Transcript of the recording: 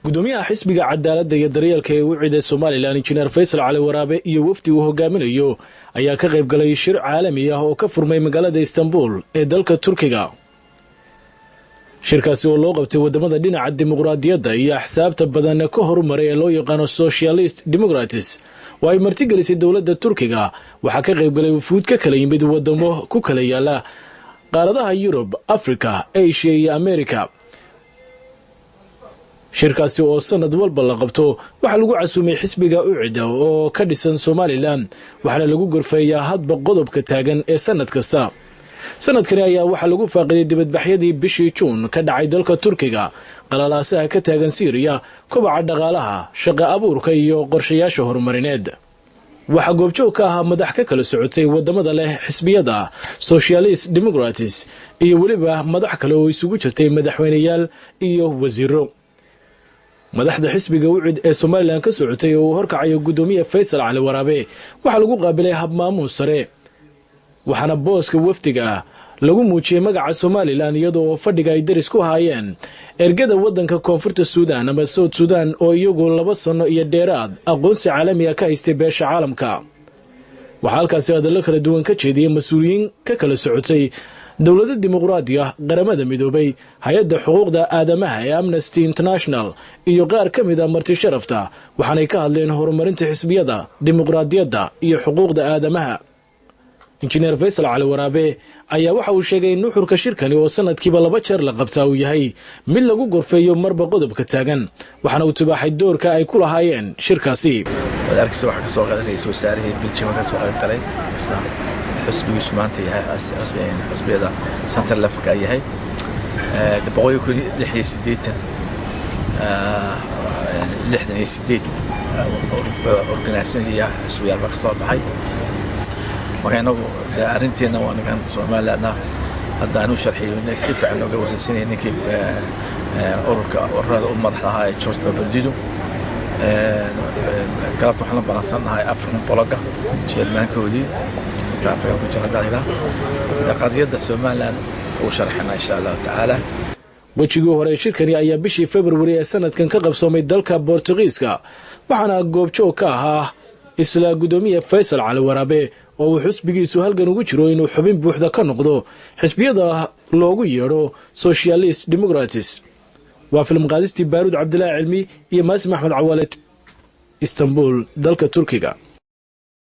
gudoomiyaha xisbiga cadaaladda iyo daryeelka ee u ciiday Soomaaliland Engineer Faisal Cali Waraabe iyo wafdi uu hogaaminayo ayaa ka qayb galay shir caalami ah oo ka furmay magaalada Istanbul ee dalka Turkiga. shirkaasi oo loo qabtay wadamada dhinaca dimuqraadiyadda iyo axsaabta badan ka horumaray ee loo yaqaan Socialist Democrats oo ay martigelisay dawladda Turkiga waxa ka qayb galay wufuud ka kala yimid wadamo ku kala yaala qaaradaha Yurub, Afrika, Asia iyo Amerika. shirkaasi oo sanad walba la qabto waxa lagu casuumay xisbiga u ciida oo ka dhisan Soomaaliland waxana lagu gorfeeyaa hadba qodobka taagan ee sanad kasta. sanadkani ayaa waxa lagu faaqiday dibadbaxyadii bishii Juun ka dhacay dalka Turkiga, qalalaasaha ka taagan Syria, kobaca dhaqaalaha, shaqo abuurka iyo qorshayaasha horumarineed. waxa goobjoog ka ahaa madax ka kala socotay wadamada leh xisbiyada Socialist Democrats iyo waliba madax kale oo isugu jirtay madaxweynayaal iyo wasiiro. madaxda xisbiga u ciid ee Soomaaliland ka socotay oo horkacayo gudoomiyaha Faisal Cali Waraabe waxa lagu qaabilay hab maamuus sare, waxaana booska wafdiga lagu muujiyay magaca Soomaaliland iyadoo fadhiga ay daris ku haayeen ergada wadanka Koonfurta Suudaan ama South Sudan oo iyagu 2 sano iyo dheeraad aqoonsi caalami ah ka haystay beesha caalamka. waxa halkaasi hadallo kala duwan ka jeediyay mas'uuliyiin ka kala socotay dawladda dimuqraadiga, qaramada midoobay, hay'adda xuquuqda aadamaha ee Amnesty International iyo qaar ka mid ah marti sharafta, waxaanay ka hadleen horumarinta xisbiyada dimuqraadiyadda iyo xuquuqda aadamaha. Engineer Faisal Cali Waraabe ayaa waxa uu sheegay in nuxurka shirkani oo sanadkiiba 2 jeer la qabtaa uu yahay mid lagu gorfeeyo marba qodobka taagan, waxaana uu tibaaxay doorka ay ku lahaayeen shirkaasi. wadarkiisa waxa ka soo qaadayay wasaarihii Belgium ka soo qaybgalay islaam xisbigiisu maanta yahay xisbiyada center left ka yahay boqolkiiba 68 organization xisbiyaal ka soo baxay. waxaynu arinteena waa niman Soomaaliland hadda aanu sharxiyo inay si fiican uga wareysanayeen ninkii ururada madaxda ah ee George Babadido galabta waxaan balansanahay African Bologa chairmankoodii taafay ku jira daayira qadiyada Soomaaliland oo sharxana insha Allah taala. wajigii hore shirkani ayaa bishii February ee sanadkan ka qabsoomay dalka Portugiiska, waxaana goobjoog ka ahaa isla gudoomiyaha Faisal Cali Waraabe oo uu xisbigiisu halgan ugu jiro inuu xubin buuxda ka noqdo xisbiyada loogu yeero Socialist Democrats. waa film qaadistii Baarud Cabdilaahi Cilmi iyo Maasim Axmed Cawaale, Istanbul, dalka Turkiga.